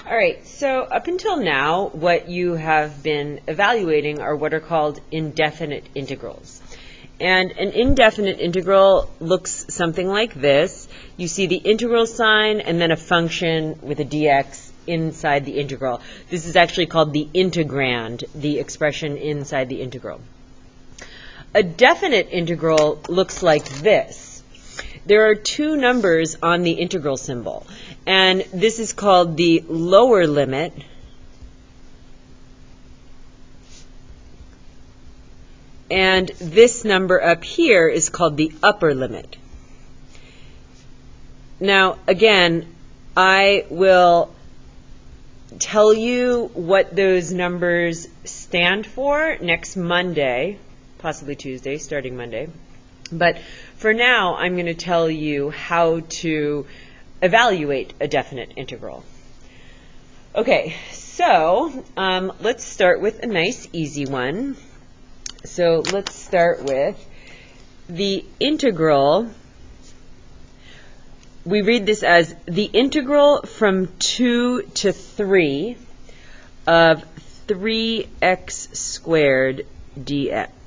All right, so up until now, what you have been evaluating are what are called indefinite integrals. And an indefinite integral looks something like this. You see the integral sign and then a function with a dx inside the integral. This is actually called the integrand, the expression inside the integral. A definite integral looks like this. There are two numbers on the integral symbol, and this is called the lower limit and this number up here is called the upper limit. Now, again, I will tell you what those numbers stand for next Monday, possibly Tuesday, starting Monday. But for now, I'm going to tell you how to evaluate a definite integral. Okay, so let's start with a nice, easy one. So let's start with the integral. We read this as the integral from 2 to 3 of 3x squared dx.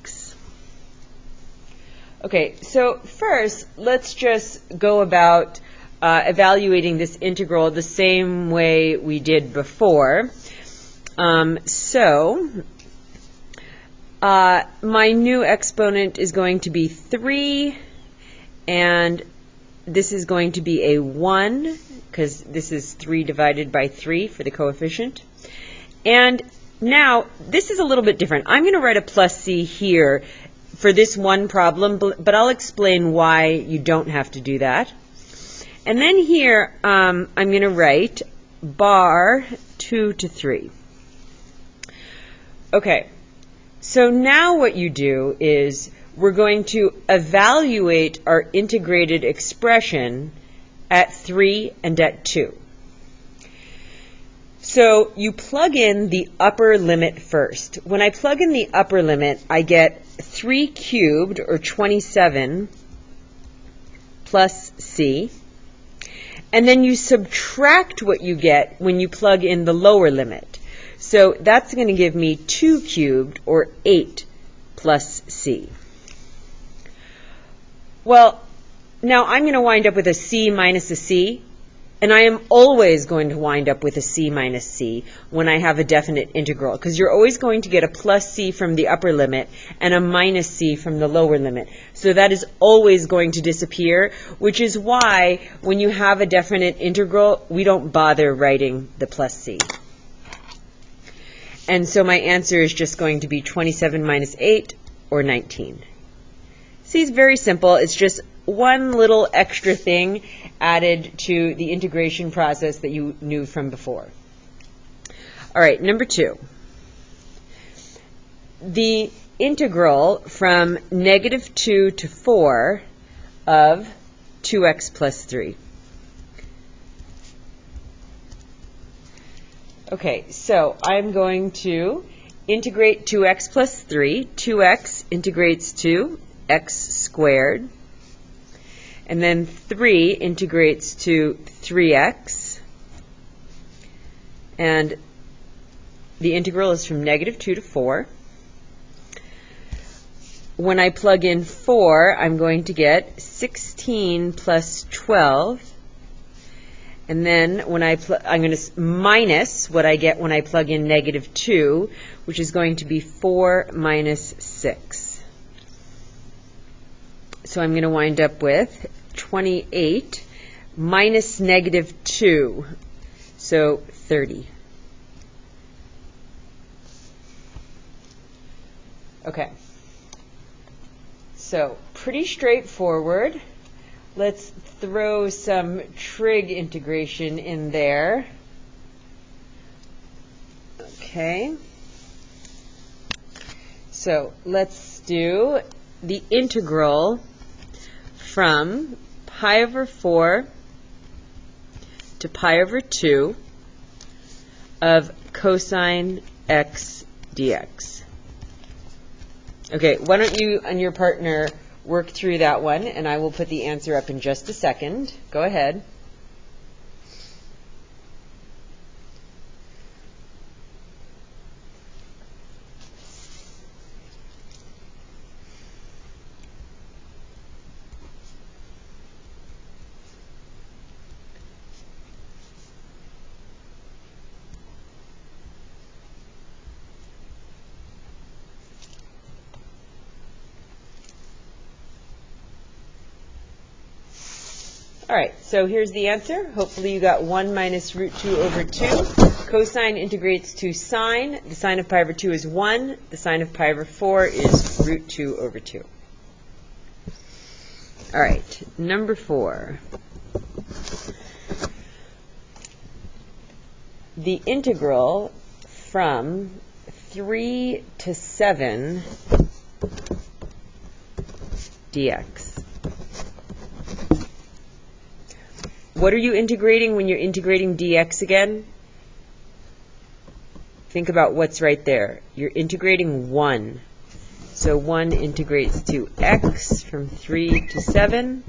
Okay, so first, let's just go about evaluating this integral the same way we did before. My new exponent is going to be 3, and this is going to be a 1, because this is 3 divided by 3 for the coefficient. And now, this is a little bit different. I'm going to write a plus c here for this one problem, but I'll explain why you don't have to do that. And then here, I'm going to write bar 2 to 3. Okay, so now what you do is we're going to evaluate our integrated expression at 3 and at 2. So you plug in the upper limit first. When I plug in the upper limit, I get 3 cubed, or 27, plus c. And then you subtract what you get when you plug in the lower limit. So that's going to give me 2 cubed, or 8, plus c. Well, now I'm going to wind up with a c minus a c. And I am always going to wind up with a c minus c when I have a definite integral, because you're always going to get a plus c from the upper limit and a minus c from the lower limit. So that is always going to disappear, which is why when you have a definite integral, we don't bother writing the plus c. And so my answer is just going to be 27 minus 8, or 19. See, it's very simple. It's just one little extra thing added to the integration process that you knew from before. All right, number 2. The integral from -2 to 4 of 2x plus 3. Okay, so I'm going to integrate 2x plus 3. 2x integrates to x squared. And then 3 integrates to 3x. And the integral is from -2 to 4. When I plug in 4, I'm going to get 16 plus 12. And then when I'm going to minus what I get when I plug in -2, which is going to be 4 minus 6. So I'm going to wind up with 28 minus -2, so 30. Okay. So pretty straightforward. Let's throw some trig integration in there. Okay. So let's do the integral from pi over 4 to pi over 2 of cosine x dx. Okay, why don't you and your partner work through that one, and I will put the answer up in just a second. Go ahead. All right, so here's the answer. Hopefully you got 1 minus root 2 over 2. Cosine integrates to sine. The sine of pi over 2 is 1. The sine of pi over 4 is root 2 over 2. All right, number 4. The integral from 3 to 7 dx. What are you integrating when you're integrating dx again? Think about what's right there. You're integrating 1. So 1 integrates to x from 3 to 7.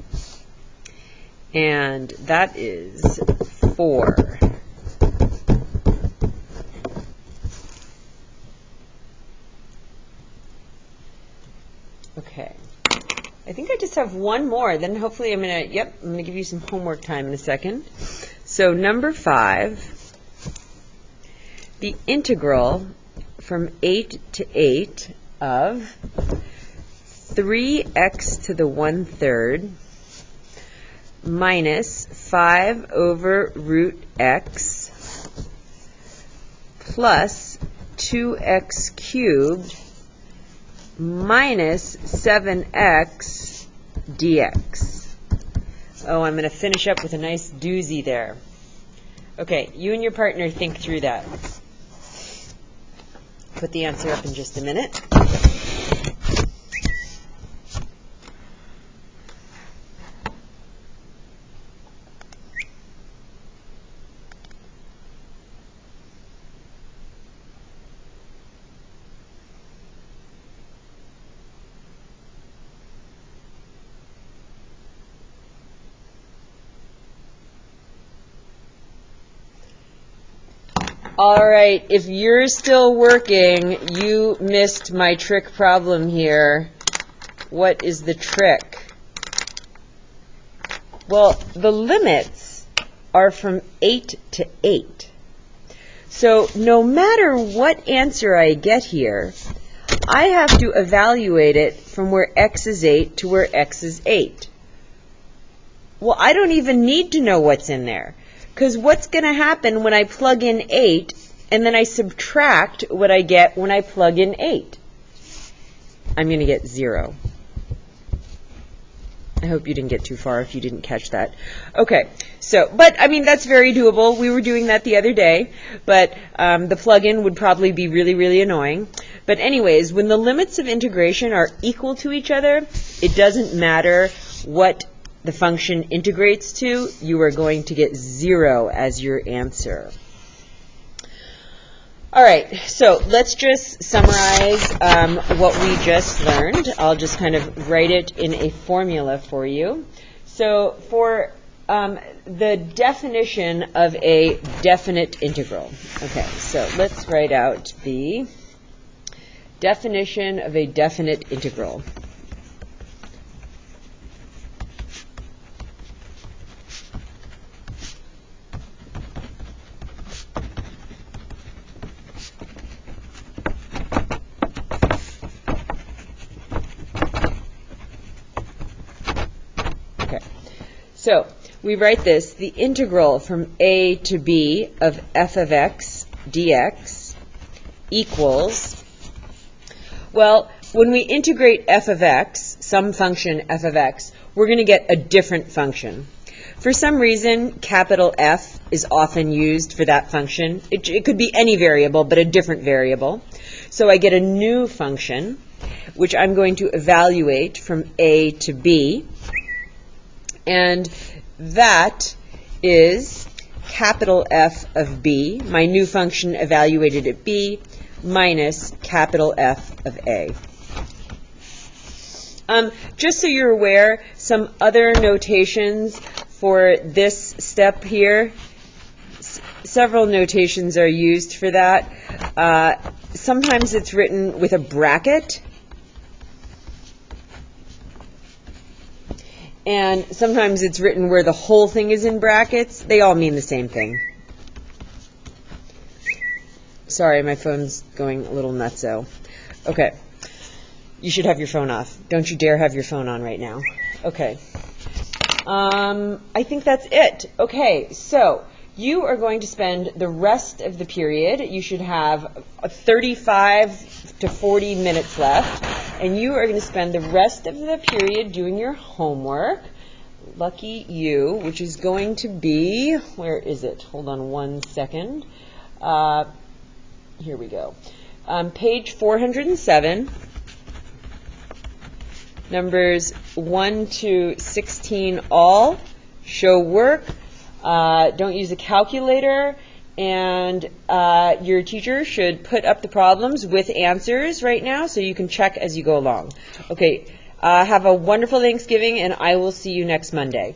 And that is 4. Okay. I think I just have one more. Then hopefully I'm going to give you some homework time in a second. So number 5, the integral from 8 to 8 of 3x to the 1/3 minus 5 over root x plus 2x cubed minus 7x dx. Oh, I'm going to finish up with a nice doozy there. Okay, you and your partner think through that. Put the answer up in just a minute. All right, if you're still working, you missed my trick problem here. What is the trick? Well, the limits are from 8 to 8. So no matter what answer I get here, I have to evaluate it from where x is 8 to where x is 8. Well, I don't even need to know what's in there. Because what's going to happen when I plug in 8 and then I subtract what I get when I plug in 8? I'm going to get 0. I hope you didn't get too far if you didn't catch that. Okay, so, but I mean, that's very doable. We were doing that the other day, but the plug-in would probably be really, really annoying. But anyways, when the limits of integration are equal to each other, it doesn't matter what the function integrates to, you are going to get 0 as your answer. All right, so let's just summarize what we just learned. I'll just kind of write it in a formula for you. So for the definition of a definite integral. Okay, so let's write out the definition of a definite integral. So we write this, the integral from a to b of f of x dx equals, well, when we integrate f of x, some function f of x, we're going to get a different function. For some reason, capital F is often used for that function. It could be any variable, but a different variable. So I get a new function, which I'm going to evaluate from a to b. And that is capital F of b, my new function evaluated at b, minus capital F of a. Just so you're aware, some other notations for this step here, several notations are used for that. Sometimes it's written with a bracket. And sometimes it's written where the whole thing is in brackets. They all mean the same thing. Sorry, my phone's going a little nutso. Okay. You should have your phone off. Don't you dare have your phone on right now. Okay. I think that's it. Okay, so you are going to spend the rest of the period. You should have 35 to 40 minutes left, and you are going to spend the rest of the period doing your homework. Lucky you, which is going to be, where is it? Hold on one second. Here we go. Page 407. Numbers 1 to 16 all. Show work. Don't use a calculator. And your teacher should put up the problems with answers right now so you can check as you go along. Okay, have a wonderful Thanksgiving, and I will see you next Monday.